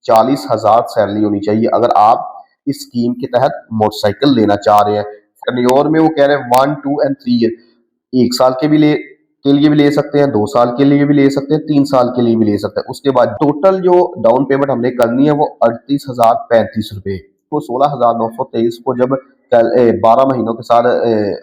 40,000 salary होनी चाहिए अगर आप इस स्कीम के तहत मोटरसाइकिल लेना चाह रहे हैं। टेन्योर में वो कह रहे हैं 1, 2 एंड 3 ईयर, 1 साल के लिए भी ले सकते हैं, 2 साल के लिए भी ले सकते हैं, 3 साल के लिए भी ले सकते हैं। उसके बाद टोटल जो डाउन पेमेंट हमने करनी है वो 38,035 रुपए। वो 16,923 को जब 12 महीनों के साथ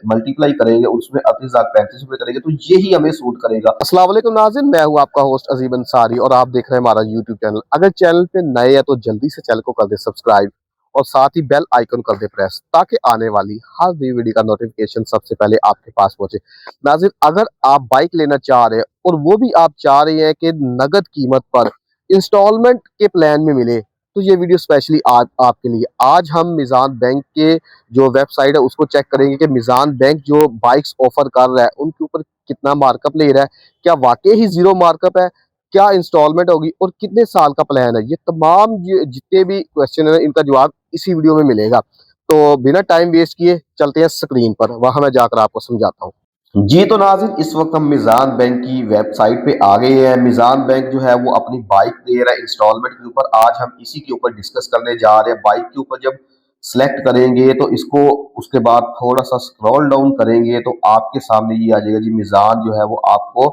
मल्टीप्लाई करेंगे, उसमें 38,035 रुपए करेंगे, तो यही हमें सूट करेगा। अस्सलाम वालेकुम नाज़रीन, मैं हूं आपका होस्ट अजीब अंसारी और आप देख रहे हैं हमारा यूट्यूब चैनल। अगर चैनल पे नए हैं तो जल्दी से चैनल को कर दे सब्सक्राइब और साथ ही बेल आइकन कर दे प्रेस, ताकि आने वाली हर नई वीडियो का नोटिफिकेशन सबसे पहले आपके पास पहुंचे। नाज़रीन, अगर आप बाइक लेना चाह रहे हैं और वो भी आप चाह रहे हैं कि नगद कीमत पर इंस्टॉलमेंट के प्लान में मिले, तो ये वीडियो स्पेशली आज आपके लिए। आज हम मिज़ान बैंक के जो वेबसाइट है उसको चेक करेंगे कि मिज़ान बैंक जो बाइक्स ऑफर कर रहा है उनके ऊपर कितना मार्कअप ले रहा है, क्या वाकई ही जीरो मार्कअप है, क्या इंस्टॉलमेंट होगी और कितने साल का प्लान है। ये तमाम जितने भी क्वेश्चन है इनका जवाब इसी वीडियो में मिलेगा। तो बिना टाइम वेस्ट किए चलते हैं स्क्रीन पर, वहां मैं जाकर आपको समझाता हूँ। जी तो नाज़रीन, इस वक्त हम मिज़ान बैंक की वेबसाइट पे आ गए हैं। मिज़ान बैंक जो है वो अपनी बाइक दे रहा है इंस्टॉलमेंट के ऊपर। आज हम इसी के ऊपर डिस्कस करने जा रहे हैं। बाइक के ऊपर जब सेलेक्ट करेंगे तो इसको उसके बाद थोड़ा सा स्क्रॉल डाउन करेंगे तो आपके सामने ये आ जाएगा जी, मिज़ान जो है वो आपको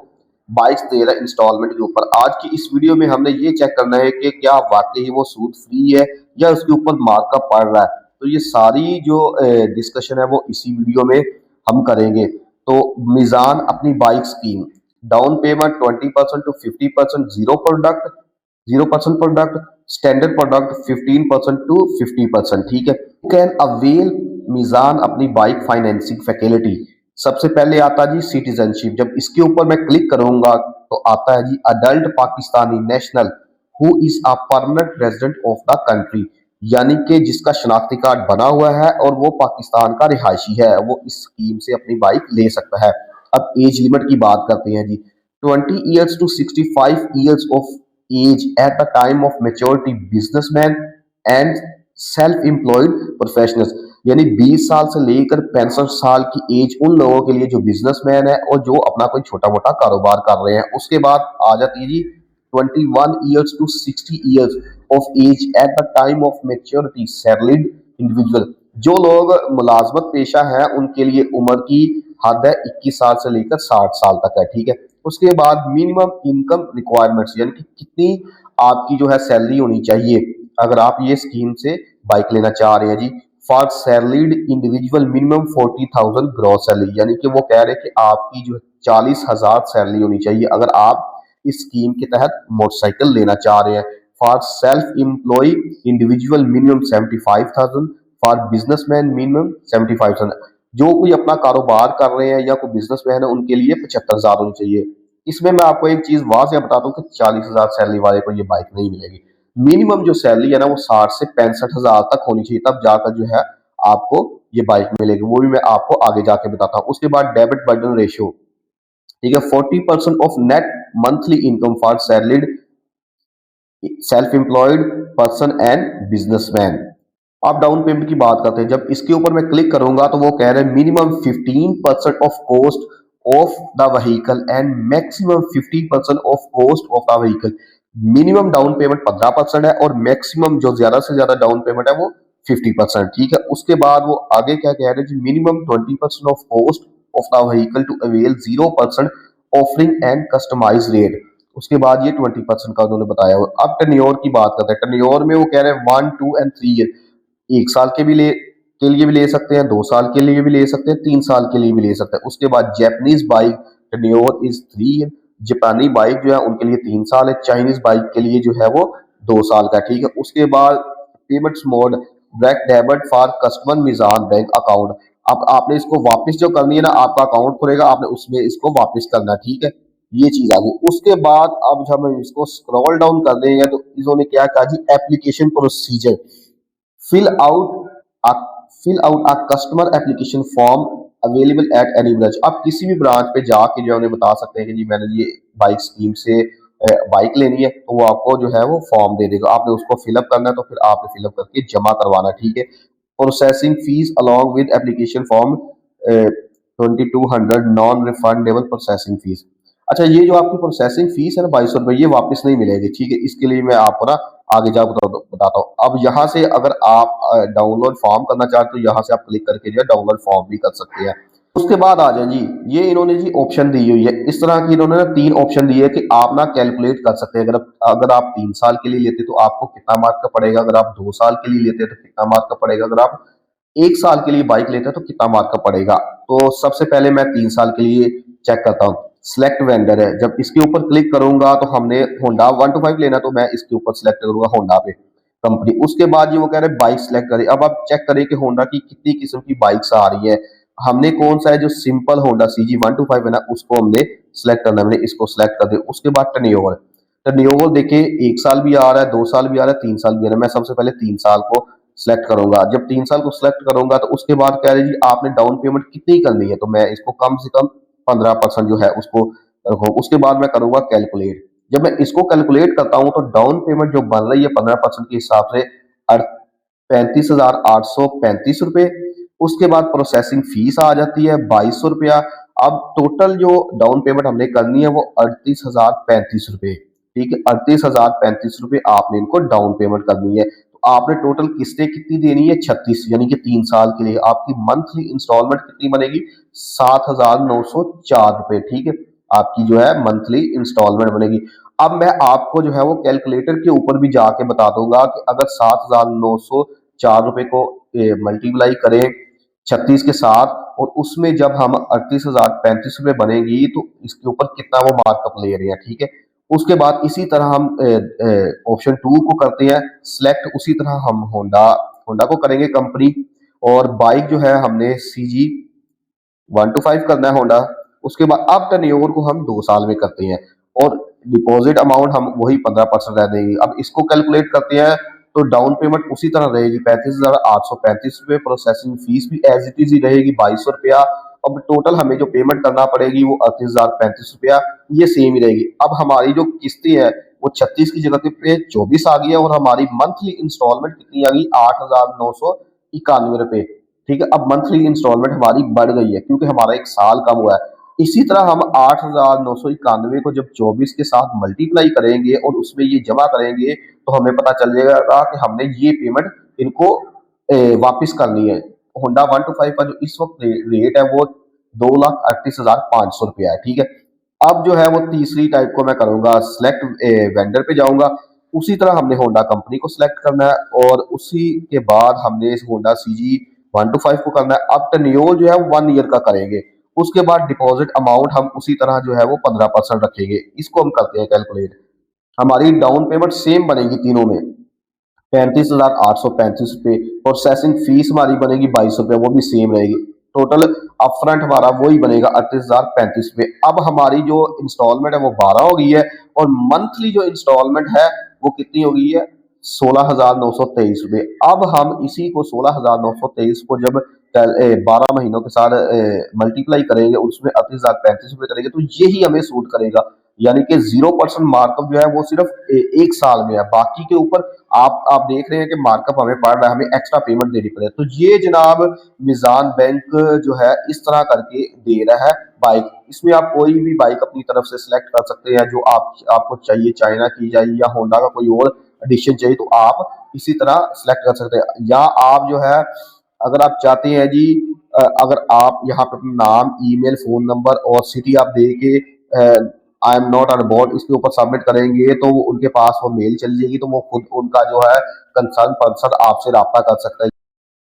बाइक्स दे रहा है इंस्टॉलमेंट के ऊपर। आज की इस वीडियो में हमने ये चेक करना है कि क्या वाकई वो सूद फ्री है या उसके ऊपर मार्कअप पड़ रहा है। तो ये सारी जो डिस्कशन है वो इसी वीडियो में हम करेंगे। तो मिज़ान अपनी bike scheme, down payment 20% to 50%, 0% product, standard product 15% to 50%। ठीक है, कैन अवेल मिज़ान अपनी बाइक फाइनेंसिंग फैसिलिटी। सबसे पहले आता है जी सिटीजनशिप। जब इसके ऊपर मैं क्लिक करूंगा तो आता है जी adult Pakistani national who is a permanent resident of the country, यानी कि जिसका शनाख्ती कार्ड बना हुआ है और वो पाकिस्तान का रिहायशी है, वो इस स्कीम से अपनी बाइक ले सकता है। अब एज लिमिट की बात करते हैं जी। 20 years to 65 years of age at the time of maturity businessman and self employed professionals, यानी 20 साल से लेकर 65 साल की एज उन लोगों के लिए जो बिजनेसमैन है और जो अपना कोई छोटा मोटा कारोबार कर रहे हैं। उसके बाद आ जाती है जी 21 years to 60 years of age at the time of maturity salaried individual, जो लोग मुलाजमत पेशा है उनके लिए उम्र की हद है 21 साल से लेकर 60 साल तक है। ठीक है, उसके बाद मिनिमम इनकम रिक्वायरमेंट्स, यानी कि कितनी आपकी जो है सैलरी होनी चाहिए अगर आप ये स्कीम से बाइक लेना चाह रहे हैं जी। For salaried individual minimum 40,000 gross salary, यानी कि वो कह रहे हैं कि आपकी जो 40,000 सैलरी होनी चाहिए अगर आप इस स्कीम के तहत मोटरसाइकिल लेना चाह रहे हैं। For self employ individual minimum 75,000, for businessman minimum 75,000। जो कोई अपना कारोबार कर रहे हैं या कोई बिजनेसमैन है उनके लिए 75,000 होनी चाहिए। इसमें मैं आपको एक चीज वाज़ेह बताता हूँ कि 40,000 सैलरी वाले को ये बाइक नहीं मिलेगी। मिनिमम जो सैलरी है ना वो 60 से 65,000 तक होनी चाहिए, तब जाकर जो है आपको ये बाइक मिलेगी। वो भी मैं आपको आगे जाके बताता हूँ। उसके बाद डेबिट बर्डन रेशियो, ठीक है, 40% of net monthly income for salaried self employed person and businessman. आप डाउन पेमेंट की बात करते हैं। जब इसके ऊपर मैं क्लिक करूंगा तो वो कह रहे हैं minimum 15% of cost of the vehicle and maximum 50% of cost of the vehicle. Minimum down payment 15% है और मैक्सिमम जो ज्यादा से ज्यादा डाउन पेमेंट है वो 50%। ठीक है, उसके बाद वो आगे क्या कह रहे हैं जी, minimum 20% of cost of the vehicle to avail 0% offering and customize rate. उसके बाद ये 20% का उन्होंने बताया हुआ। अब टेन्योर की बात करते हैं। टेन्योर में वो कह रहे हैं 1, 2 एंड 3 ईयर, 1 साल के लिए भी ले सकते हैं, 2 साल के लिए भी ले सकते हैं, 3 साल के लिए भी ले सकते हैं। उसके बाद Japanese bike tenure is 3 year, जापानी बाइक जो है उनके लिए 3 साल है, चाइनीज बाइक के लिए जो है वो 2 साल का। ठीक है, उसके बाद payments mode direct debit for customer Meezan bank account. अब आपने इसको वापस जो करनी है ना, आपका अकाउंट खुलेगा, आपने उसमें इसको वापस करना। ठीक है, ये चीज आ गई। उसके बाद अब जब हम इसको स्क्रॉल डाउन कर देंगे तो इन्होंने क्या कहा जी, application procedure, fill out a fill out a customer application form available at any branch. आप किसी भी ब्रांच पे जाके जो उन्हें बता सकते हैं कि जी मैंने ये बाइक स्कीम से बाइक लेनी है, तो वो आपको जो है वो फॉर्म दे देगा, आपने उसको फिलअप करना है तो फिर आपने फिलअप करके जमा करवाना। ठीक है, processing fees along with application form 2200 non refundable processing fees. अच्छा, ये जो आपकी प्रोसेसिंग फीस है ना 2200 रुपये, ये वापस नहीं मिलेगी, ठीक है। इसके लिए मैं आपको ना आगे जा बताता हूँ। अब यहाँ से अगर आप डाउनलोड फॉर्म करना चाहते हो, यहाँ से आप क्लिक करके जो है डाउनलोड फॉर्म भी कर सकते हैं। उसके बाद आ जाए जी, ये इन्होंने जी ऑप्शन दी हुई है, इस तरह की इन्होंने ना 3 ऑप्शन दिए है कि आप ना कैलकुलेट कर सकते हैं। अगर आप 3 साल के लिए लेते तो आपको कितना मार्क का पड़ेगा, अगर आप 2 साल के लिए लेते तो कितना मार्क का पड़ेगा, अगर आप 1 साल के लिए बाइक लेते हैं तो कितना मार्क का पड़ेगा। तो सबसे पहले मैं 3 साल के लिए चेक करता हूँ। सिलेक्ट वेंडर है, जब इसके ऊपर क्लिक करूंगा तो हमने होंडा 125 लेना, तो मैं इसके ऊपर सिलेक्ट करूंगा होंडा पे कंपनी। उसके बाद ये वो कह रहे हैं बाइक सिलेक्ट करें। अब आप चेक करें कि होंडा की कितनी किस्म की बाइक्स आ रही है। हमने कौन सा है, जो सिंपल होंडा सीजी 125 है ना, उसको हमने सिलेक्ट करना है। मैंने इसको सिलेक्ट कर दिया। उसके बाद टर्निओवर, टर्निओवर देखिए 1 साल भी आ रहा है, 2 साल भी आ रहा है, 3 साल भी आ रहा है। मैं सबसे पहले 3 साल को सिलेक्ट करूंगा। जब 3 साल को सिलेक्ट करूंगा तो उसके बाद कह रहे जी आपने डाउन पेमेंट कितनी करनी है, तो मैं इसको कम से कम 15% जो है उसको रखो। उसके बाद मैं करूंगा कैलकुलेट। जब मैं इसको कैलकुलेट करता हूं तो डाउन पेमेंट जो बन रही है 15% के हिसाब से 35,835 रुपए। उसके बाद प्रोसेसिंग फीस आ जाती है 2200 रुपया। अब टोटल जो डाउन पेमेंट हमने करनी है वो 38,035 रुपए, ठीक है। 38,035 रुपए आपने इनको डाउन पेमेंट करनी है। तो आपने टोटल किस्तें कितनी देनी है, 36, यानी कि 3 साल के लिए आपकी मंथली इंस्टॉलमेंट कितनी बनेगी, 7,904 रुपए, ठीक है। आपकी जो है मंथली इंस्टॉलमेंट बनेगी। अब मैं आपको जो है वो कैलकुलेटर के ऊपर भी जाके बता दूंगा कि अगर 7,904 रुपए को मल्टीप्लाई करें 36 के साथ, और उसमें जब हम 38,035 रुपए बनेगी तो इसके ऊपर कितना वो मार्कअप ले रहे हैं, ठीक है। उसके बाद इसी तरह हम ऑप्शन 2 को करते हैं सिलेक्ट। उसी तरह हम होंडा होंडा को करेंगे कंपनी, और बाइक जो है हमने सीजी 125 करना है होंडा। उसके बाद अब टर्नओवर को हम 2 साल में करते हैं, और डिपॉजिट अमाउंट हम वही 15% रह देंगे। अब इसको कैलकुलेट करते हैं तो डाउन पेमेंट उसी तरह रहेगी 35,835 रुपए। प्रोसेसिंग फीस भी एज इट इज ही रहेगी 2200 रुपया। अब टोटल हमें जो पेमेंट करना पड़ेगी वो 38,035 रुपया, ये सेम ही रहेगी। अब हमारी जो किस्तें हैं वो 36 की जगह पे 24 आ गई है, और हमारी मंथली इंस्टॉलमेंट कितनी आ गई, 8,991 रुपए, ठीक है। अब मंथली इंस्टॉलमेंट हमारी बढ़ गई है क्योंकि हमारा 1 साल कम हुआ है। इसी तरह हम 8,991 को जब 24 के साथ मल्टीप्लाई करेंगे और उसमें ये जमा करेंगे तो हमें पता चल जाएगा कि हमने ये पेमेंट इनको वापस करनी है। होंडा 125 का जो इस वक्त रेट है वो 2,38,500 रुपया है, ठीक है। अब जो है वो तीसरी टाइप को मैं करूंगा सिलेक्ट वेंडर पे जाऊंगा। उसी तरह हमने होंडा कंपनी को सिलेक्ट करना है, और उसी के बाद हमने इस होंडा सीजी 125 को करना है। अब टर्न्योवर जो है 1 ईयर का करेंगे। उसके बाद डिपॉजिट अमाउंट हम उसी तरह जो है वो 15% रखेंगे। इसको हम करते हैं कैलकुलेट। हमारी डाउन पेमेंट सेम बनेगी तीनों में, 35,835 रुपए। प्रोसेसिंग फीस हमारी बनेगी 2200 रुपये, वो भी सेम रहेगी। टोटल अपफ्रंट हमारा वही बनेगा 38,035 रुपये। अब हमारी जो इंस्टॉलमेंट है वो 12 हो गई है, और मंथली जो इंस्टॉलमेंट है वो कितनी हो गई है, 16,923 रुपये। अब हम इसी को 16,923 को जब 12 महीनों के साथ मल्टीप्लाई करेंगे, उसमें 38,035 रुपये करेंगे, तो यही हमें सूट करेगा। यानी कि 0% मार्कअप जो है वो सिर्फ 1 साल में है। बाकी के ऊपर आप देख रहे हैं कि मार्कअप हमें पड़ रहा है, हमें एक्स्ट्रा पेमेंट देनी पड़े। तो ये जनाब मिजान बैंक जो है इस तरह करके दे रहा है बाइक। इसमें आप कोई भी बाइक अपनी तरफ से सिलेक्ट कर सकते हैं जो आपको चाहिए, चाइना की चाहिए या होंडा का कोई और एडिशन चाहिए, तो आप इसी तरह सिलेक्ट कर सकते हैं। या आप जो है अगर आप चाहते हैं जी, अगर आप यहाँ पे अपना नाम, ईमेल, फोन नंबर और सिटी आप दे के I am not on board इसके ऊपर सबमिट करेंगे तो वो उनके पास वो मेल चली जाएगी, तो वो खुद उनका जो है कंसर्न पर्सन आपसे रब्ता कर सकता है।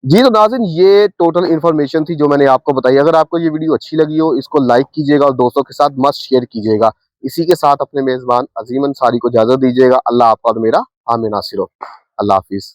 जी तो नाज़रीन, ये टोटल इन्फॉर्मेशन थी जो मैंने आपको बताई। अगर आपको ये वीडियो अच्छी लगी हो, इसको लाइक कीजिएगा और दोस्तों के साथ मस्ट शेयर कीजिएगा। इसी के साथ अपने मेजबान अजीम अंसारी को इजाजत दीजिएगा। अल्लाह आपका और मेरा हामी नासिर हो। अल्लाह हाफिज।